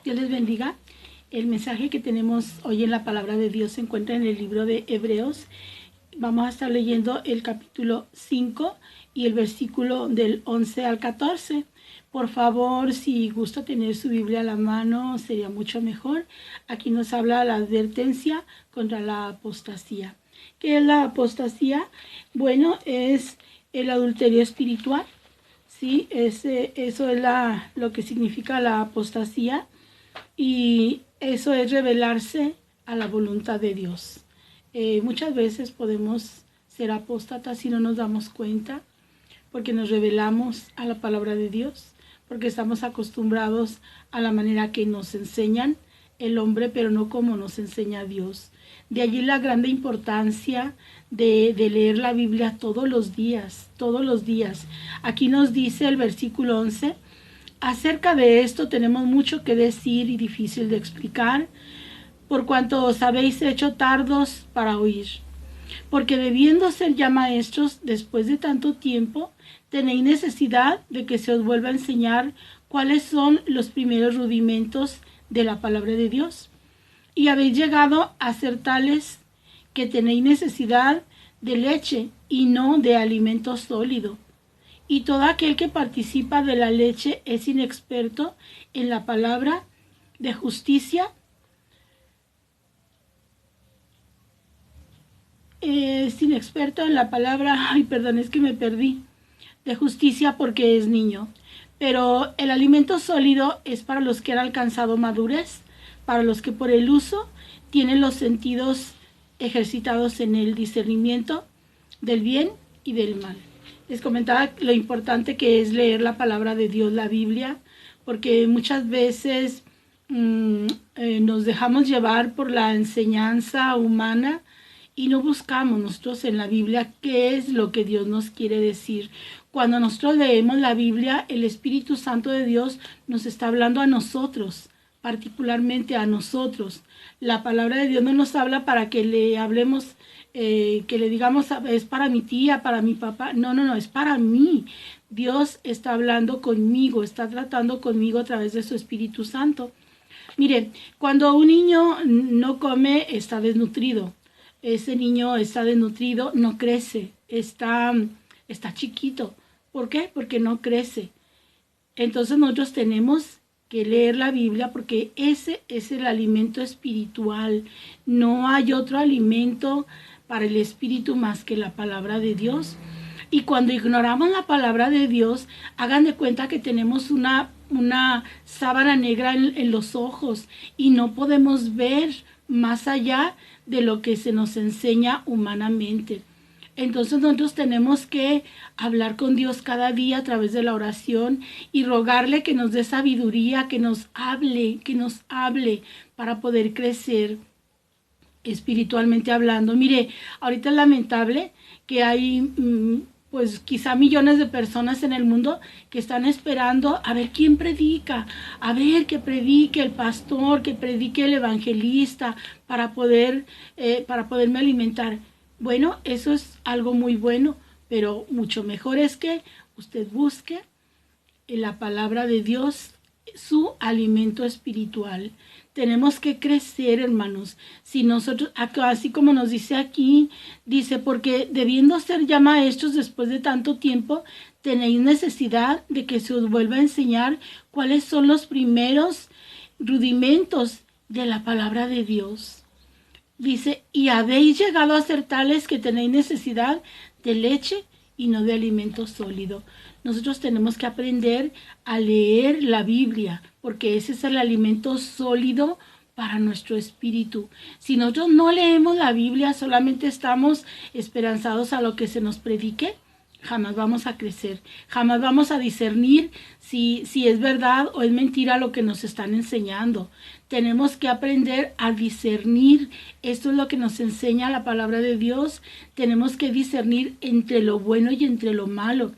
Dios les bendiga. El mensaje que tenemos hoy en la palabra de Dios se encuentra en el libro de Hebreos. Vamos a estar leyendo el capítulo 5 y el versículo del 11 al 14. Por favor, si gusta tener su Biblia a la mano, sería mucho mejor. Aquí nos habla la advertencia contra la apostasía. ¿Qué es la apostasía? Bueno, es el adulterio espiritual. Sí, eso es lo que significa la apostasía. Y eso es rebelarse a la voluntad de Dios. Muchas veces podemos ser apóstatas si no nos damos cuenta, porque nos rebelamos a la palabra de Dios, porque estamos acostumbrados a la manera que nos enseñan el hombre, pero no como nos enseña Dios. De allí la grande importancia de leer la Biblia todos los días, todos los días. Aquí nos dice el versículo 11, acerca de esto tenemos mucho que decir y difícil de explicar, por cuanto os habéis hecho tardos para oír. Porque debiendo ser ya maestros después de tanto tiempo, tenéis necesidad de que se os vuelva a enseñar cuáles son los primeros rudimentos de la palabra de Dios. Y habéis llegado a ser tales que tenéis necesidad de leche y no de alimento sólido. Y todo aquel que participa de la leche es inexperto en la palabra de justicia. Es inexperto en la palabra, es que me perdí, de justicia porque es niño. Pero el alimento sólido es para los que han alcanzado madurez, para los que por el uso tienen los sentidos ejercitados en el discernimiento del bien y del mal. Les comentaba lo importante que es leer la palabra de Dios, la Biblia, porque muchas veces nos dejamos llevar por la enseñanza humana y no buscamos nosotros en la Biblia qué es lo que Dios nos quiere decir. Cuando nosotros leemos la Biblia, el Espíritu Santo de Dios nos está hablando a nosotros, particularmente a nosotros. La palabra de Dios no nos habla para que le hablemos, que le digamos, es para mi tía, para mi papá. No, es para mí. Dios está hablando conmigo, está tratando conmigo a través de su Espíritu Santo. Miren, cuando un niño no come, está desnutrido. Ese niño está desnutrido, no crece, está chiquito. ¿Por qué? Porque no crece. Entonces nosotros tenemos que leer la Biblia porque ese es el alimento espiritual. No hay otro alimento para el espíritu más que la palabra de Dios. Y cuando ignoramos la palabra de Dios, hagan de cuenta que tenemos una sábana negra en los ojos y no podemos ver más allá de lo que se nos enseña humanamente. Entonces nosotros tenemos que hablar con Dios cada día a través de la oración y rogarle que nos dé sabiduría, que nos hable para poder crecer espiritualmente hablando. Mire, ahorita es lamentable que hay pues quizá millones de personas en el mundo que están esperando a ver quién predica, a ver que predique el pastor, que predique el evangelista para poderme alimentar. Bueno, eso es algo muy bueno, pero mucho mejor es que usted busque en la palabra de Dios su alimento espiritual. Tenemos que crecer, hermanos. Si nosotros, así como nos dice aquí, dice, porque debiendo ser ya maestros después de tanto tiempo, tenéis necesidad de que se os vuelva a enseñar cuáles son los primeros rudimentos de la palabra de Dios. Dice, y habéis llegado a ser tales que tenéis necesidad de leche y no de alimento sólido. Nosotros tenemos que aprender a leer la Biblia, porque ese es el alimento sólido para nuestro espíritu. Si nosotros no leemos la Biblia, solamente estamos esperanzados a lo que se nos predique, jamás vamos a crecer, jamás vamos a discernir si es verdad o es mentira lo que nos están enseñando. Tenemos que aprender a discernir. Esto es lo que nos enseña la palabra de Dios. Tenemos que discernir entre lo bueno y entre lo malo,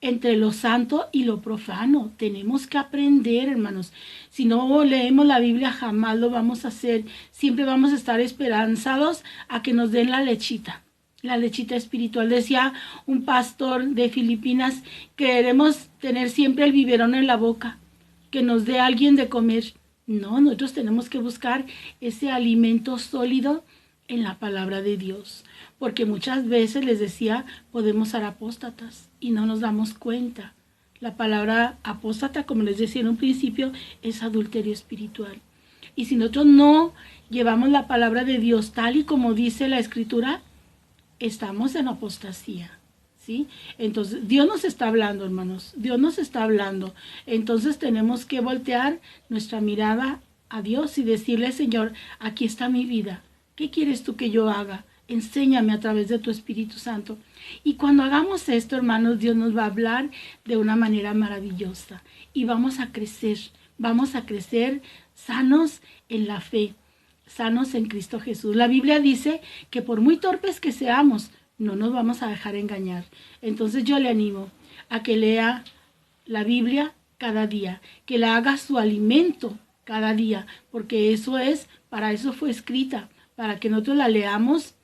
entre lo santo y lo profano. Tenemos que aprender, hermanos. Si no leemos la Biblia, jamás lo vamos a hacer. Siempre vamos a estar esperanzados a que nos den la lechita espiritual. Decía un pastor de Filipinas, queremos tener siempre el biberón en la boca, que nos dé alguien de comer. No, nosotros tenemos que buscar ese alimento sólido en la palabra de Dios, porque muchas veces, les decía, podemos ser apóstatas y no nos damos cuenta. La palabra apóstata, como les decía en un principio, es adulterio espiritual. Y si nosotros no llevamos la palabra de Dios tal y como dice la Escritura, estamos en apostasía, ¿sí? Entonces, Dios nos está hablando, hermanos, Dios nos está hablando. Entonces tenemos que voltear nuestra mirada a Dios y decirle, Señor, aquí está mi vida. ¿Qué quieres tú que yo haga? Enséñame a través de tu Espíritu Santo. Y cuando hagamos esto, hermanos, Dios nos va a hablar de una manera maravillosa. Y vamos a crecer sanos en la fe, sanos en Cristo Jesús. La Biblia dice que por muy torpes que seamos, no nos vamos a dejar engañar. Entonces yo le animo a que lea la Biblia cada día, que la haga su alimento cada día, porque para eso fue escrita, para que nosotros la leamos,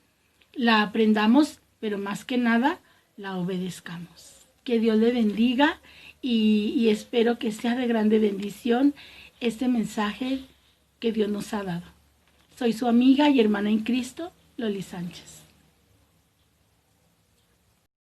la aprendamos, pero más que nada la obedezcamos. Que Dios le bendiga y espero que sea de grande bendición este mensaje que Dios nos ha dado. Soy su amiga y hermana en Cristo, Loli Sánchez.